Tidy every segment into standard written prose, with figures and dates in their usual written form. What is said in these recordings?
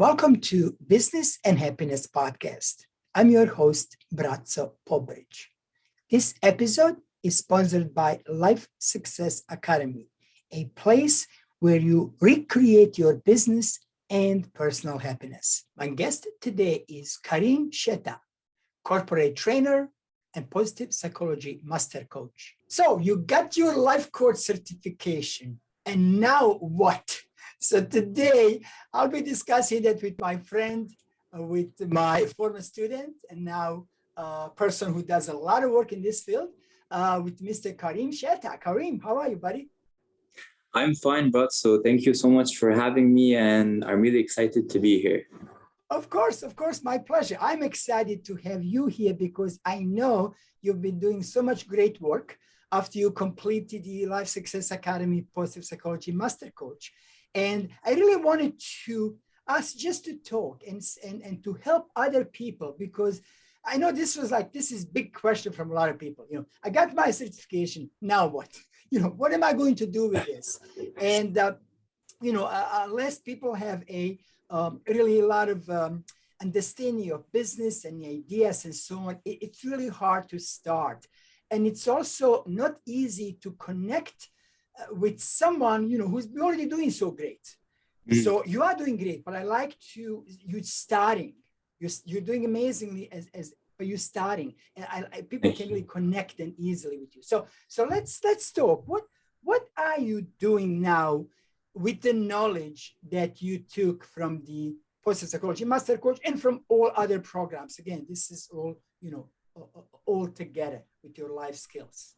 Welcome to Business and Happiness Podcast. I'm your host, Braco Pobric. This episode is sponsored by Life Success Academy, a place where you recreate your business and personal happiness. My guest today is Karim Sheta, corporate trainer and positive psychology master coach. So you got your life coach certification, and now what? So today I'll be discussing that with my friend, with my former student, and now person who does a lot of work in this field, with Mr. Karim Sheta. Karim, how are you, buddy? I'm fine, bud. So thank you so much for having me, and I'm really excited to be here. Of course, my pleasure. I'm excited to have you here because I know you've been doing so much great work after you completed the Life Success Academy Positive Psychology Master Coach. And I really wanted to ask just to talk and to help other people, because I know this is big question from a lot of people. I got my certification. Now what? What am I going to do with this? And, unless people have really a lot of understanding of business and ideas and so on, it's really hard to start. And it's also not easy to connect with someone, who's already doing so great. So you are doing great, but I like you're starting. You're doing amazingly but you're starting, and people can really connect and easily with you. So let's talk. What are you doing now with the knowledge that you took from the Positive Psychology Master Coach and from all other programs? Again, this is all, all together with your life skills.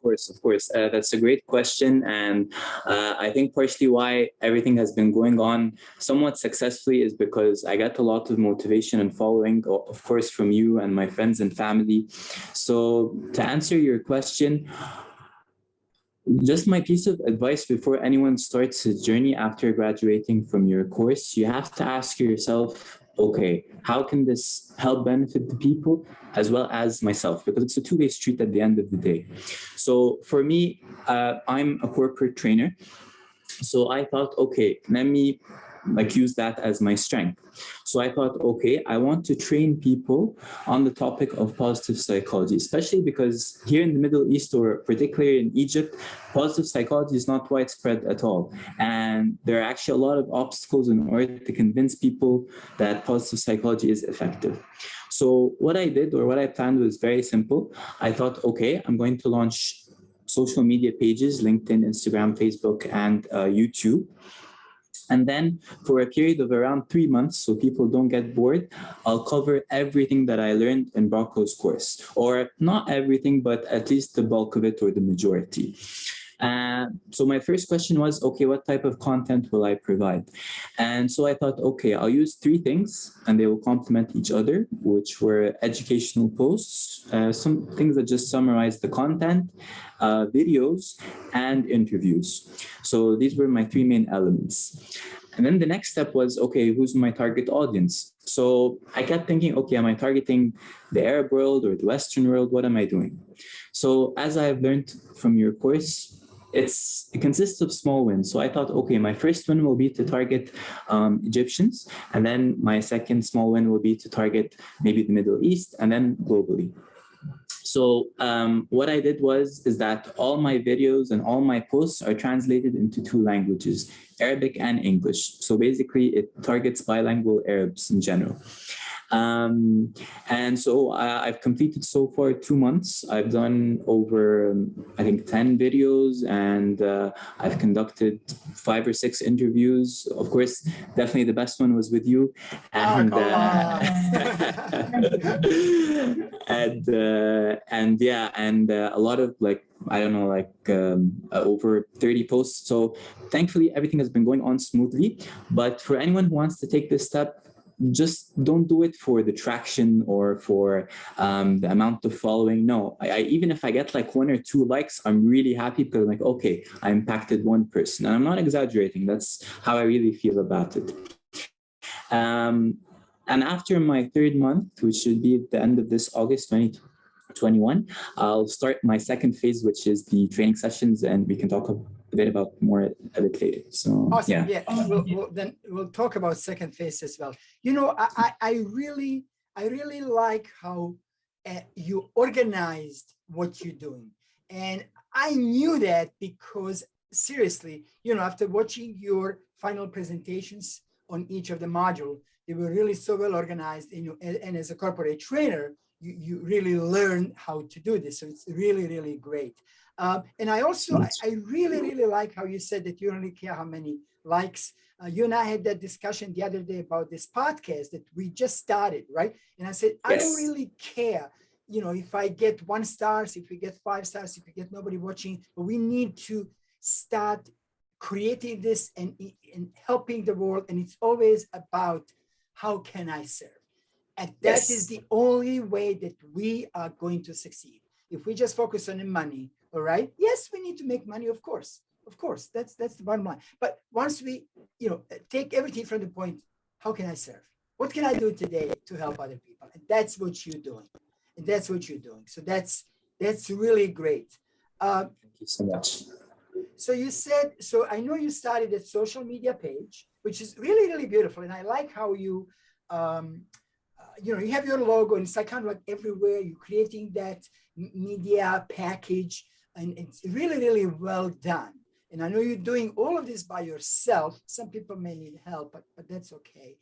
Of course. That's a great question. And I think partially why everything has been going on somewhat successfully is because I got a lot of motivation and following, of course, from you and my friends and family. So to answer your question, just my piece of advice before anyone starts a journey after graduating from your course, you have to ask yourself, okay, how can this help benefit the people as well as myself? Because it's a two-way street at the end of the day. So for me, I'm a corporate trainer. So I thought, okay, let me use that as my strength. So I thought, okay, I want to train people on the topic of positive psychology, especially because here in the Middle East, or particularly in Egypt, positive psychology is not widespread at all. And there are actually a lot of obstacles in order to convince people that positive psychology is effective. So what I did, or what I planned, was very simple. I thought, okay, I'm going to launch social media pages, LinkedIn, Instagram, Facebook, and YouTube. And then for a period of around 3 months, so people don't get bored, I'll cover everything that I learned in Braco's course. Or not everything, but at least the bulk of it, or the majority. So my first question was, okay, what type of content will I provide? And so I thought, okay, I'll use 3 things and they will complement each other, which were educational posts, some things that just summarize the content, videos, and interviews. So these were my 3 main elements. And then the next step was, okay, who's my target audience? So I kept thinking, okay, am I targeting the Arab world or the Western world? What am I doing? So as I've learned from your course, it consists of small wins. So I thought, okay, my first win will be to target Egyptians. And then my second small win will be to target maybe the Middle East, and then globally. So what I did is that all my videos and all my posts are translated into 2 languages, Arabic and English. So basically it targets bilingual Arabs in general. And so I've completed so far 2 months. I've done over, I think, 10 videos, and I've conducted 5 or 6 interviews. Of course, definitely the best one was with you. And, and a lot of over 30 posts. So thankfully, everything has been going on smoothly. But for anyone who wants to take this step, just don't do it for the traction or for the amount of following. No, even if I get 1 or 2 likes, I'm really happy, because I'm okay, I impacted 1 person. And I'm not exaggerating. That's how I really feel about it. And after my 3rd month, which should be at the end of this August 2021, I'll start my second phase, which is the training sessions, and we can talk a bit about more a bit later. So Awesome. yeah. Yeah. Then we'll talk about second phase as well. You know, I really like how you organized what you're doing. And I knew that because seriously, you know, after watching your final presentations on each of the module, they were really so well organized. And, and as a corporate trainer, you really learn how to do this. So it's really, really great. And I also, I really, really like how you said that you don't really care how many likes. You and I had that discussion the other day about this podcast that we just started, right? And I said, I don't really care, you know, if I get 1 star, if we get 5 stars, if we get nobody watching, but we need to start creating this and helping the world. And it's always about how can I serve? And that is the only way that we are going to succeed. If we just focus on the money, all right? Yes, we need to make money, of course. Of course, that's the bottom line. But once we, you know, take everything from the point, how can I serve? What can I do today to help other people? And that's what you're doing. And that's what you're doing. So that's really great. Thank you so much. So you said, so I know you started a social media page, which is really, really beautiful. And I like how you, you know, you have your logo and it's like kind of like everywhere. You're creating that media package and it's really, really well done. And I know you're doing all of this by yourself. Some people may need help, but that's okay.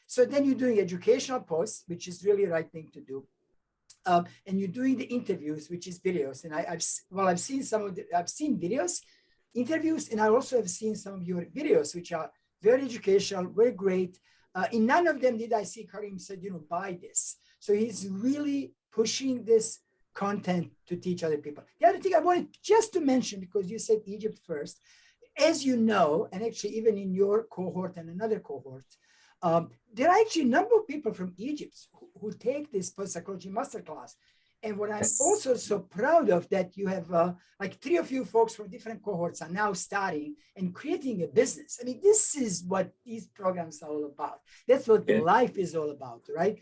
So then you're doing educational posts, which is really the right thing to do. And you're doing the interviews, which is videos. And I've seen some of I've seen videos, interviews, and I also have seen some of your videos, which are very educational, very great. In none of them did I see Karim said, you know, buy this. So he's really pushing this content to teach other people. The other thing I wanted just to mention, because you said Egypt first, as you know, and actually even in your cohort and another cohort, there are actually a number of people from Egypt who take this post-psychology masterclass. And what I'm also so proud of that you have like 3 of you folks from different cohorts are now starting and creating a business. I mean, this is what these programs are all about. That's what life is all about, right?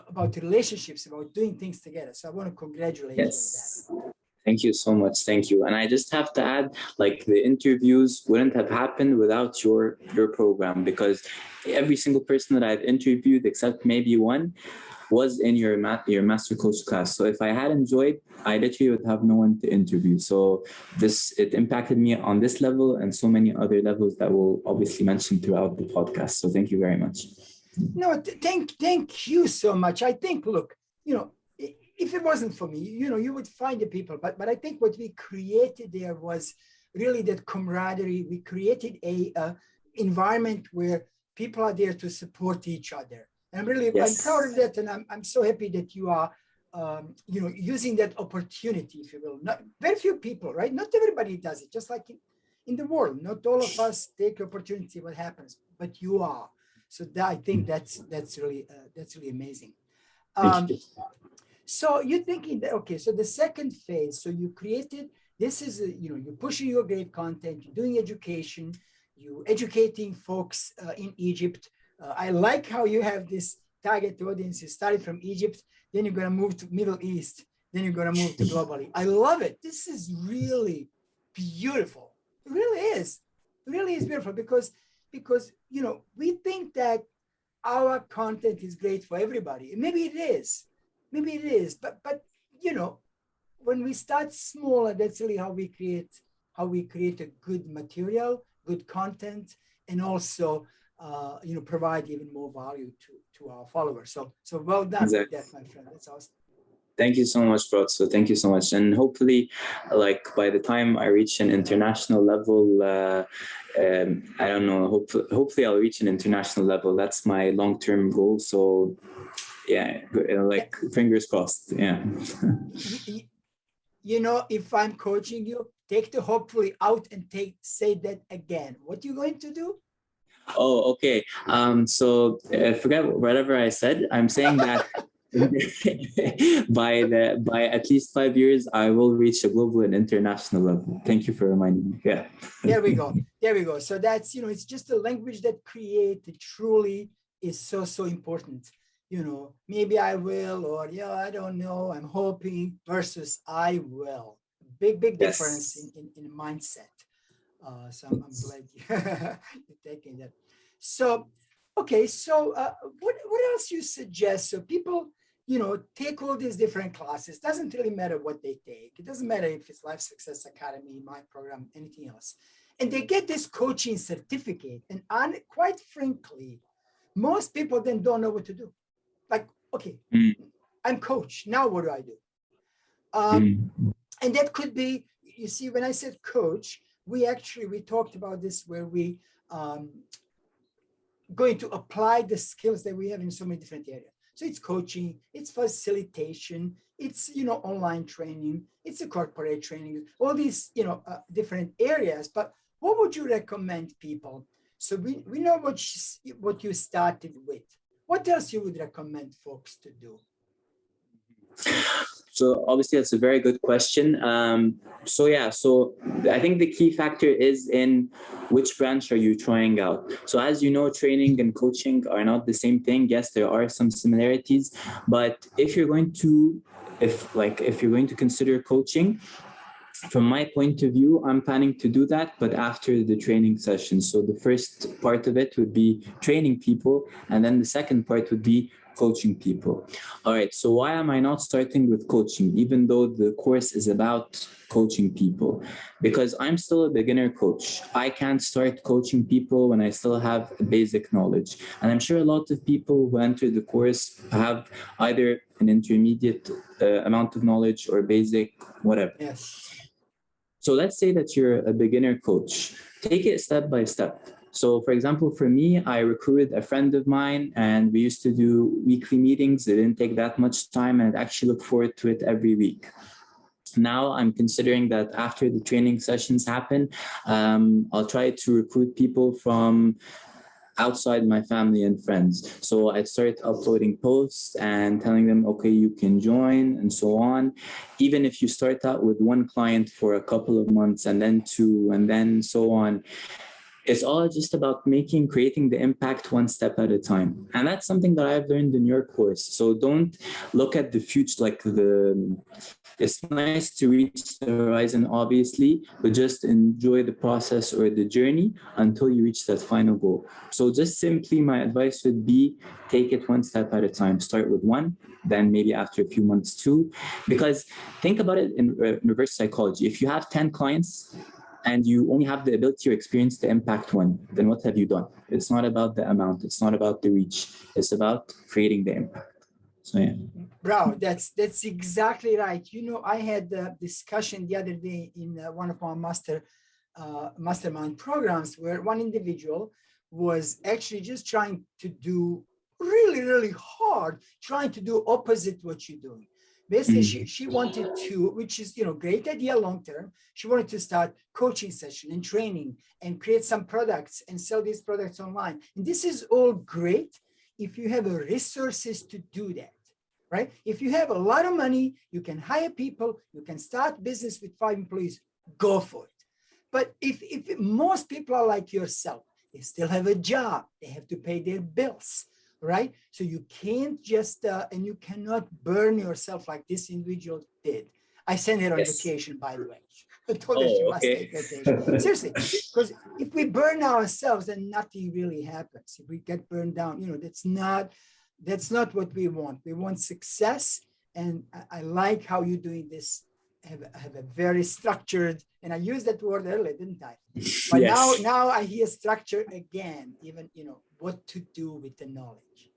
About relationships, about doing things together. So I want to congratulate you on that. Thank you so much. Thank you. And I just have to add, like the interviews wouldn't have happened without your program, because every single person that I've interviewed, except maybe one, was in your master coach class. So if I had enjoyed, I literally would have no one to interview. So it impacted me on this level and so many other levels that we'll obviously mention throughout the podcast. So thank you very much. No, thank you so much. I think, look, you know, if it wasn't for me, you know, you would find the people. But I think what we created there was really that camaraderie. We created a environment where people are there to support each other. And I'm proud of that. And I'm so happy that you are, you know, using that opportunity, if you will. Not very few people, right? Not everybody does it, just like in the world. Not all of us take opportunity, what happens, but you are. So I think that's really amazing. So you're thinking that, okay, so the second phase, so you created, this is, you know, you're pushing your great content, you're doing education, you're educating folks in Egypt. I like how you have this target audience. You started from Egypt, then you're going to move to Middle East, then you're going to move to globally. I love it. This is really beautiful. It really is. It really is beautiful because, you know, we think that our content is great for everybody. Maybe it is. Maybe it is. But you know, when we start smaller, that's really how we create a good material, good content, and also you know, provide even more value to our followers. So well done with that, my friend. That's awesome. Thank you so much, bro. So thank you so much. And hopefully, like by the time I reach an international level, I don't know, hopefully I'll reach an international level. That's my long-term goal. So yeah, like fingers crossed. Yeah. You know, if I'm coaching you, take the hopefully out and say that again. What are you going to do? Oh, okay. So forget whatever I said. I'm saying that by at least 5 years, I will reach a global and international level. Thank you for reminding me. Yeah. There we go. So that's, you know, it's just a language that truly is so important. You know, maybe I will, or yeah, I don't know, I'm hoping versus I will. Big difference in mindset. So I'm glad you're taking that. So, okay, so what else you suggest? So people, take all these different classes. Doesn't really matter what they take. It doesn't matter if it's Life Success Academy, my program, anything else. And they get this coaching certificate. And quite frankly, most people then don't know what to do. Like, okay, I'm coach. Now what do I do? And that could be, you see, when I said coach, we talked about this where we going to apply the skills that we have in so many different areas. So it's coaching, it's facilitation, it's, online training, it's a corporate training, all these, different areas. But what would you recommend people? So we know what you started with. What else you would recommend folks to do? So obviously that's a very good question. So I think the key factor is in which branch are you trying out. So as you know, training and coaching are not the same thing. Yes, there are some similarities, but if you're going to consider coaching, from my point of view, I'm planning to do that, but after the training session. So the first part of it would be training people, and then the second part would be coaching people. All right, so why am I not starting with coaching, even though the course is about coaching people? Because I'm still a beginner coach. I can't start coaching people when I still have basic knowledge. And I'm sure a lot of people who enter the course have either an intermediate amount of knowledge or basic, whatever. Yes. So let's say that you're a beginner coach. Take it step by step. So for example, for me, I recruited a friend of mine and we used to do weekly meetings. It didn't take that much time and I actually look forward to it every week. Now I'm considering that after the training sessions happen, I'll try to recruit people from outside my family and friends. So I started uploading posts and telling them, okay, you can join and so on. Even if you start out with one client for a couple of months and then two and then so on, it's all just about creating the impact one step at a time. And that's something that I've learned in your course. So don't look at the future, it's nice to reach the horizon, obviously, but just enjoy the process or the journey until you reach that final goal. So just simply my advice would be take it one step at a time. Start with one, then maybe after a few months two, because think about it in reverse psychology. If you have 10 clients, and you only have the ability or experience to impact one, then what have you done? It's not about the amount. It's not about the reach. It's about creating the impact. So yeah. Bro, that's exactly right. I had a discussion the other day in one of my mastermind programs where one individual was actually just trying to do really, really hard, trying to do opposite what you're doing. Basically, she wanted to, which is, great idea long-term. She wanted to start coaching session and training and create some products and sell these products online. And this is all great if you have the resources to do that, right? If you have a lot of money, you can hire people, you can start business with 5 employees, go for it. But if most people are like yourself, they still have a job, they have to pay their bills, right? So you can't just, and you cannot burn yourself like this individual did. I sent her on vacation, by the way. I told her she must take vacation. Seriously, because if we burn ourselves, then nothing really happens. If we get burned down, that's not what we want. We want success. And I like how you're doing this, have a very structured, and I used that word earlier, didn't I? But yes. now I hear structure again, even, what to do with the knowledge.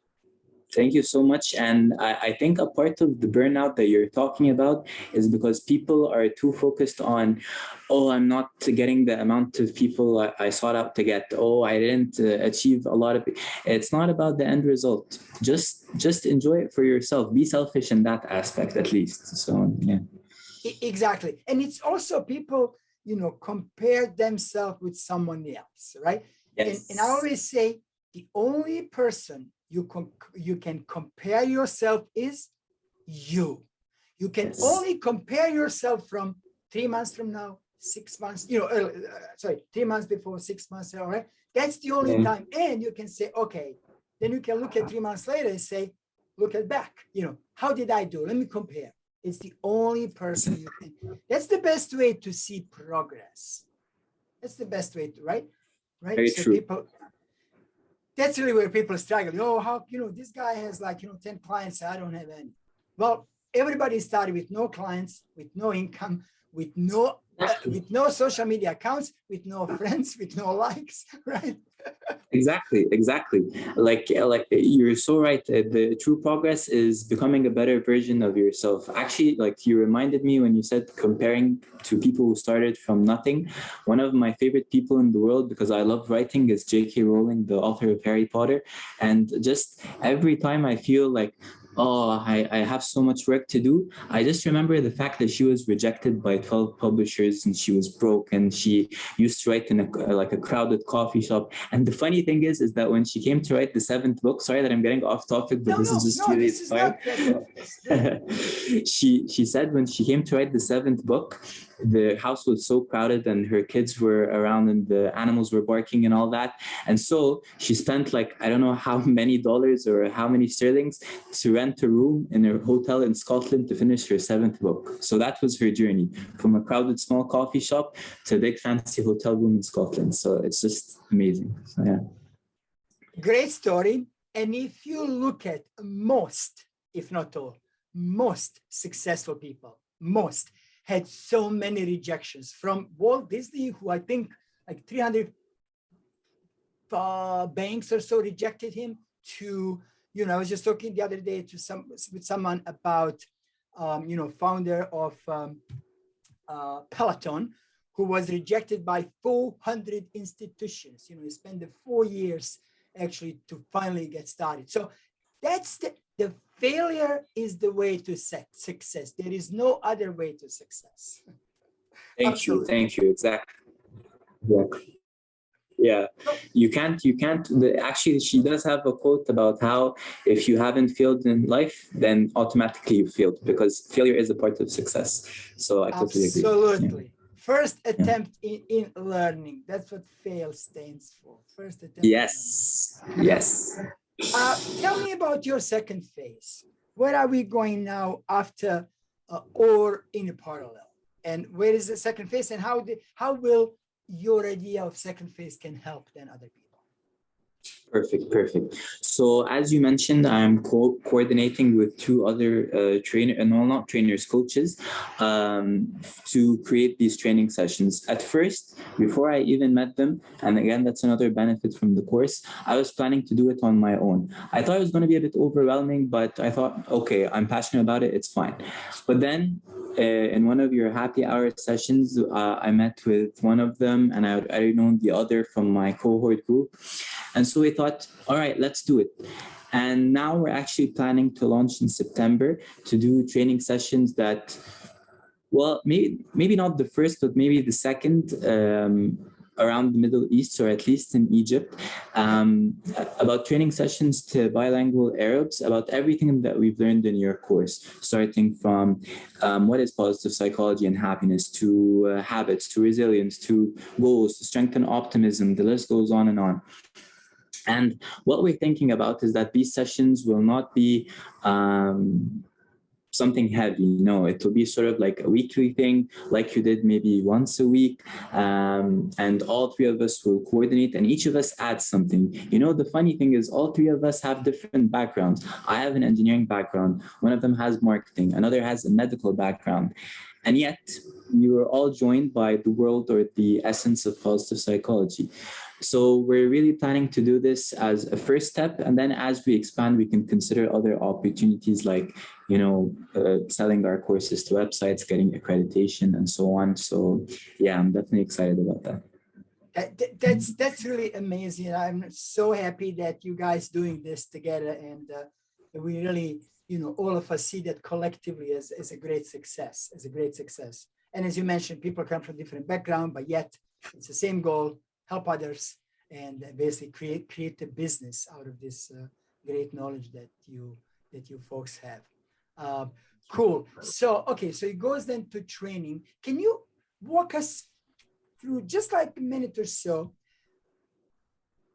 Thank you so much. And I think a part of the burnout that you're talking about is because people are too focused on, oh, I'm not getting the amount of people I sought out to get. Oh, I didn't achieve a lot of it. It's not about the end result. Just enjoy it for yourself. Be selfish in that aspect, at least. So, yeah. Exactly. And it's also people, compare themselves with someone else, right? Yes. And I always say the only person you can compare yourself is you. You can only compare yourself from 3 months from now, 6 months, 3 months before, 6 months, all right? That's the only time. And you can say, okay, then you can look at 3 months later and say, look at back, how did I do? Let me compare. It's the only person you can. That's the best way to see progress. That's the best way to, right? Right. Very So true. people, that's really where people struggle. Oh, how, this guy has like, 10 clients. I don't have any. Well, everybody started with no clients, with no income, with no social media accounts, with no friends, with no likes, right? Exactly. Like you're so right. The true progress is becoming a better version of yourself. Actually, like you reminded me when you said comparing to people who started from nothing. One of my favorite people in the world, because I love writing, is J.K. Rowling, the author of Harry Potter. And just every time I feel like, oh, I have so much work to do, I just remember the fact that she was rejected by 12 publishers and she was broke and she used to write in a crowded coffee shop. And the funny thing is that when she came to write the seventh book, sorry that I'm getting off topic, but No, this is no, just no, really this is inspiring. not that. It's great. She said when she came to write the seventh book, the house was so crowded and her kids were around and the animals were barking and all that. And so she spent like, I don't know how many dollars or how many sterlings to rent a room in her hotel in Scotland to finish her seventh book. So that was her journey, from a crowded small coffee shop to a big fancy hotel room in Scotland. So it's just amazing. So yeah. Great story. And if you look at most, if not all, most successful people, most had so many rejections, from Walt Disney, who I think like 300 banks or so rejected him, to, I was just talking the other day with someone about, founder of Peloton, who was rejected by 400 institutions. He spent the 4 years actually to finally get started. So that's the failure is the way to success. There is no other way to success. Thank you. Exactly. Yeah, actually, she does have a quote about how if you haven't failed in life, then automatically you failed, because failure is a part of success. So I totally agree. Absolutely. Yeah. First attempt in learning. That's what fail stands for. First attempt. Yes. Tell me about your second phase. Where are we going now after or in parallel? And where is the second phase, and how will your idea of second phase can help then other people? Perfect. So as you mentioned, I'm coordinating with two other not trainers, coaches, to create these training sessions. At first, before I even met them, and again, that's another benefit from the course, I was planning to do it on my own. I thought it was going to be a bit overwhelming, but I thought, okay, I'm passionate about it, it's fine. But then in one of your happy hour sessions, I met with one of them, and I already known the other from my cohort group. And so we thought, all right, let's do it. And now we're actually planning to launch in September to do training sessions that, well, maybe not the first, but maybe the second, around the Middle East, or at least in Egypt, about training sessions to bilingual Arabs, about everything that we've learned in your course, starting from what is positive psychology and happiness, to habits, to resilience, to goals, to strengthen optimism. The list goes on and on. And what we're thinking about is that these sessions will not be something heavy. No, it will be sort of like a weekly thing, like you did maybe once a week. And all three of us will coordinate, and each of us adds something. The funny thing is all three of us have different backgrounds. I have an engineering background. One of them has marketing. Another has a medical background. And yet you are all joined by the world, or the essence of positive psychology. So we're really planning to do this as a first step. And then as we expand, we can consider other opportunities like, selling our courses to websites, getting accreditation, and so on. So yeah, I'm definitely excited about that. That's really amazing. I'm so happy that you guys doing this together, and we really, all of us see that collectively as a great success, And as you mentioned, people come from different backgrounds, but yet it's the same goal: help others, and basically create a business out of this great knowledge that you folks have. Cool. So it goes then to training. Can you walk us through, just like a minute or so,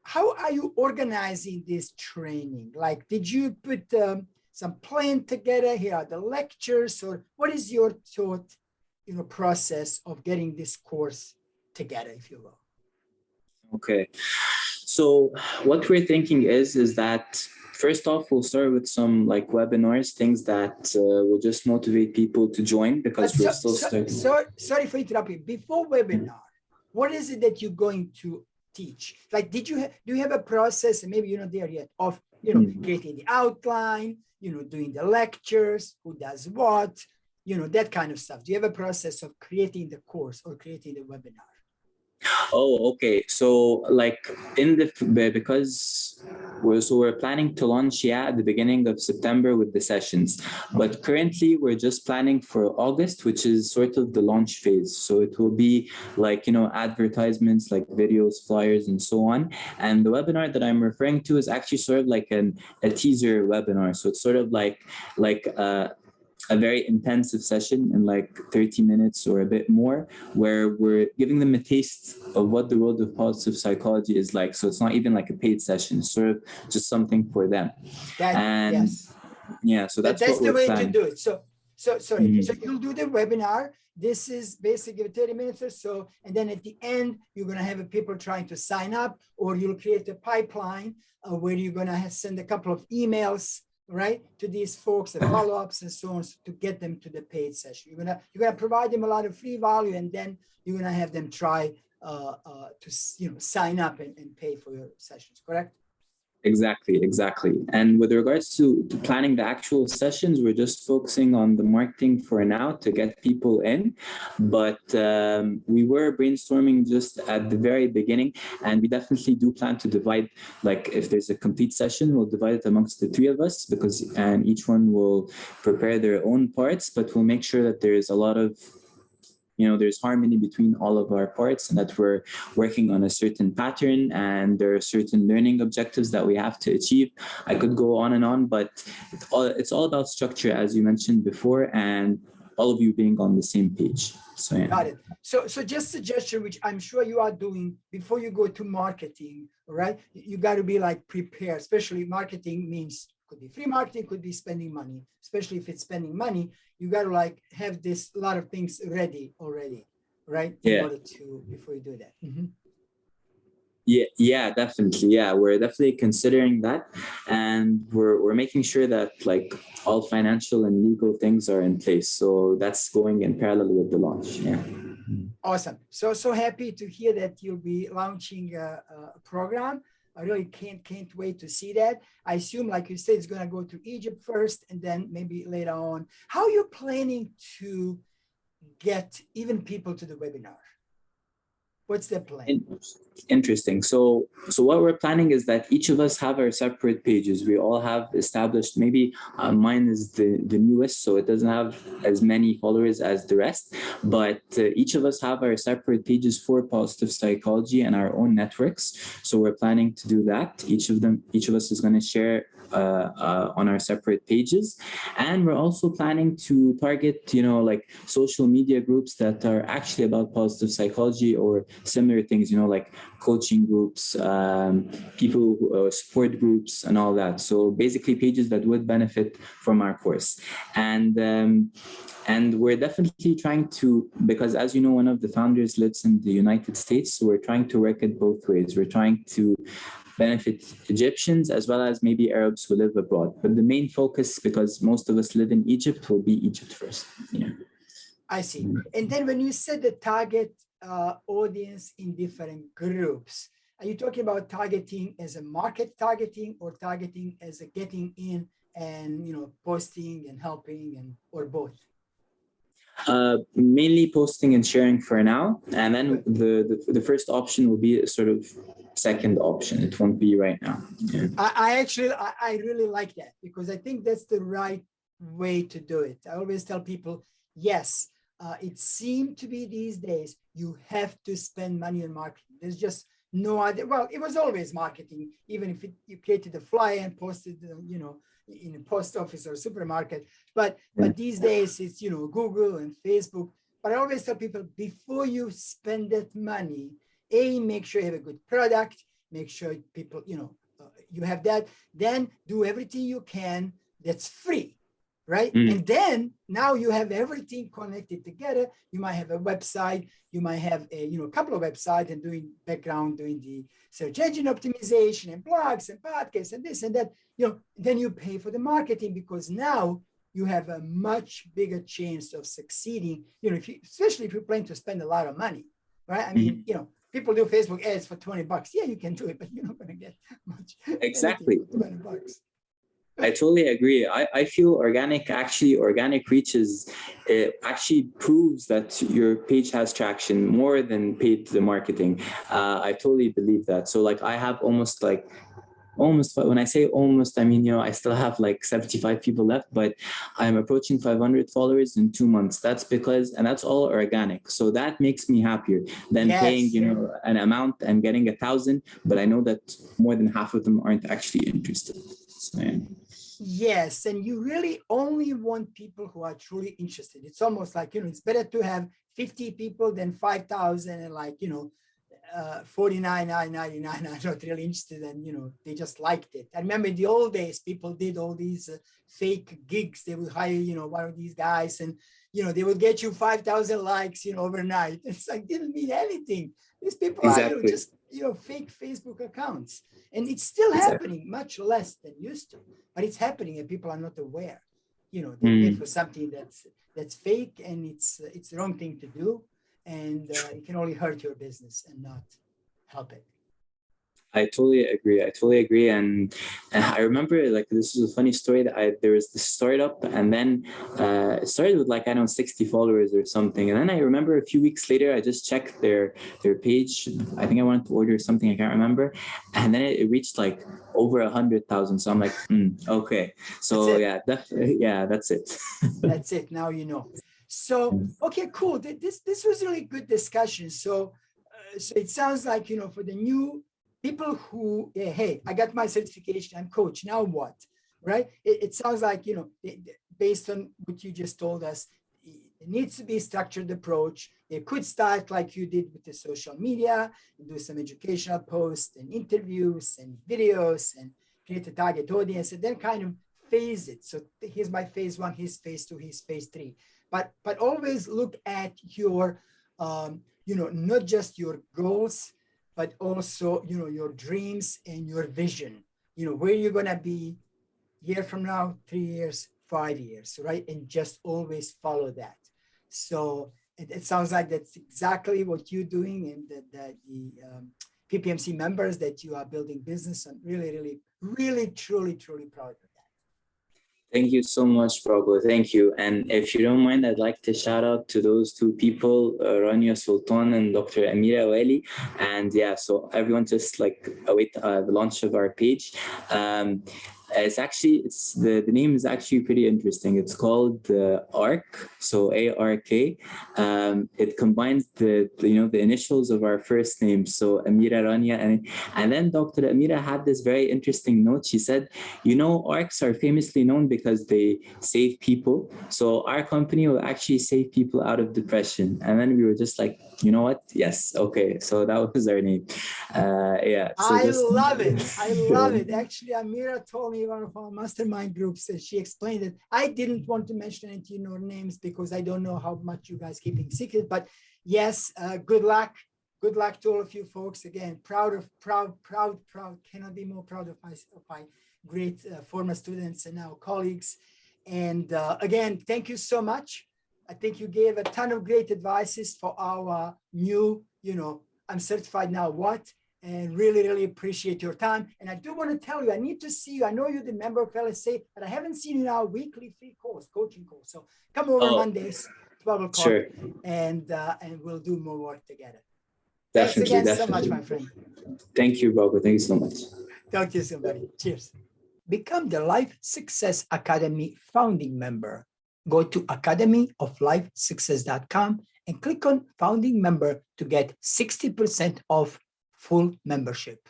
how are you organizing this training? Like, did you put some plan together? Here are the lectures, or what is your thought, process of getting this course together, if you will. Okay. So what we're thinking is that first off, we'll start with some like webinars, things that will just motivate people to join because we're still starting. Sorry for interrupting. Before webinar, what is it that you're going to teach? Like, do you have a process, and maybe you're not there yet, of creating the outline, doing the lectures, who does what, that kind of stuff? Do you have a process of creating the course or creating the webinar? Oh, okay. So like because we're planning to launch at the beginning of September with the sessions, but currently we're just planning for August, which is sort of the launch phase. So it will be like advertisements, like videos, flyers, and so on. And the webinar that I'm referring to is actually sort of like a teaser webinar. So it's sort of like a very intensive session in like 30 minutes or a bit more, where we're giving them a taste of what the world of positive psychology is like. So it's not even like a paid session, it's sort of just something for them. Yes. Yeah, so that's the way planning to do it. So sorry. So you'll do the webinar. This is basically 30 minutes or so. And then at the end, you're going to have people trying to sign up, or you'll create a pipeline where you're going to send a couple of emails, right, to these folks, the follow-ups and so on, to get them to the paid session. You're gonna provide them a lot of free value, and then you're gonna have them try to sign up and pay for your sessions. Correct? Exactly. And with regards to planning the actual sessions, we're just focusing on the marketing for now to get people in. But we were brainstorming just at the very beginning, and we definitely do plan to divide, like if there's a complete session, we'll divide it amongst the three of us, and each one will prepare their own parts, but we'll make sure that there's a lot of there's harmony between all of our parts, and that we're working on a certain pattern, and there are certain learning objectives that we have to achieve. I could go on, but it's all about structure, as you mentioned before, and all of you being on the same page. So yeah. Got it. So just suggestion, which I'm sure you are doing before you go to marketing, right? You got to be like prepared, especially marketing means could be free marketing, could be spending money, especially if it's spending money. You got to like have this a lot of things ready already, right? In order to, before you do that. Mm-hmm. Yeah, definitely. Yeah, we're definitely considering that, and we're making sure that like all financial and legal things are in place. So that's going in parallel with the launch. Yeah. Awesome. So happy to hear that you'll be launching a program. I really can't wait to see that. I assume, like you said, it's going to go to Egypt first, and then maybe later on. How are you planning to get even people to the webinar? What's the plan? Interesting. So what we're planning is that each of us have our separate pages. We all have established, maybe mine is the newest, so it doesn't have as many followers as the rest, but each of us have our separate pages for positive psychology and our own networks. So we're planning to do that. Each of us is going to share on our separate pages, and we're also planning to target like social media groups that are actually about positive psychology or similar things, like coaching groups, people support groups, and all that. So basically pages that would benefit from our course. And we're definitely trying to, because as you know, one of the founders lives in the United States, so we're trying to work it both ways. We're trying to benefit Egyptians as well as maybe Arabs who live abroad. But the main focus, because most of us live in Egypt, will be Egypt first. Yeah. I see. And then when you said the target audience in different groups, are you talking about targeting as a market targeting, or targeting as a getting in and posting and helping, or both? Mainly posting and sharing for now, and then the first option will be a sort of second option. It won't be right now. Yeah. I really like that, because I think that's the right way to do it. I always tell people, yes, it seems to be these days you have to spend money on marketing. There's just no other. Well, it was always marketing, even if you created a flyer and posted, in a post office or supermarket. But these days it's Google and Facebook. But I always tell people, before you spend that money, make sure you have a good product, make sure people you have that, then do everything you can that's free, right? And then now you have everything connected together. You might have a website, you might have a couple of websites and doing the search engine optimization and blogs and podcasts and this and that. Then you pay for the marketing, because now you have a much bigger chance of succeeding. Especially if you plan to spend a lot of money, right? I mean, people do Facebook ads for $20. Yeah, you can do it, but you're not going to get much. Exactly. For $20. I totally agree. I feel organic reach actually proves that your page has traction more than paid the marketing. I totally believe that. So like I have almost, when I say almost, I mean, I still have like 75 people left, but I'm approaching 500 followers in 2 months. That's and that's all organic. So that makes me happier than paying, an amount and getting 1,000, but I know that more than half of them aren't actually interested. So, yeah. Yes, and you really only want people who are truly interested. It's almost like, it's better to have 50 people than 5,000 and 49,999 are not really interested, and they just liked it. I remember in the old days, people did all these fake gigs. They would hire one of these guys, and they would get you 5,000 likes overnight. It's like didn't mean anything. These people are just fake Facebook accounts, and it's still happening, much less than used to, but it's happening, and people are not aware. They pay for something that's fake, and it's the wrong thing to do. And it can only hurt your business and not help it. I totally agree. And I remember, this is a funny story, that there was this startup, and then it started with 60 followers or something. And then I remember a few weeks later, I just checked their page. I think I wanted to order something, I can't remember. And then it reached over 100,000. So I'm like, okay. So yeah, definitely. Yeah, that's it. That's it. Now you know. So, okay, cool. This was really good discussion. So it sounds like, for the new people who, hey, I got my certification, I'm coach, now what, right? It sounds like, based on what you just told us, it needs to be a structured approach. It could start like you did with the social media, and do some educational posts and interviews and videos and create a target audience, and then kind of phase it. So here's my phase 1, here's phase 2, here's phase 3. But always look at your, not just your goals, but also, your dreams and your vision, where you're going to be a year from now, 3 years, 5 years, right? And just always follow that. So it sounds like that's exactly what you're doing, and that the PPMC members that you are building business. I'm really, really, really, truly, truly proud of that. Thank you so much, Braco. Thank you. And if you don't mind, I'd like to shout out to those 2 people, Rania Sultan and Dr. Amira Wali. And yeah, so everyone just await the launch of our page. The name is actually pretty interesting. It's called ARC, so ARK. It combines the initials of our first name, so Amira, Rania, and then Dr. Amira had this very interesting note. She said, ARCs are famously known because they save people. So our company will actually save people out of depression. And then we were just like, you know what? Yes, okay. So that was our name. Yeah. So I love it. Actually, Amira told me one of our mastermind groups, and she explained it. I didn't want to mention any names because I don't know how much you guys keeping secret, but yes, good luck. Good luck to all of you folks. Again, proud, cannot be more proud of my great former students and now colleagues. And again, thank you so much. I think you gave a ton of great advices for our new, I'm certified now what, and really, really appreciate your time. And I do want to tell you, I need to see you. I know you're the member of LSA, but I haven't seen you in our weekly free course, coaching course. So come over Mondays, 12 o'clock, sure. and we'll do more work together. Definitely, Thanks again so much, my friend. Thank you, Braco. Thank you so much. Talk to you soon, buddy. Cheers. Become the Life Success Academy founding member. Go to academyoflifesuccess.com and click on founding member to get 60% off full membership.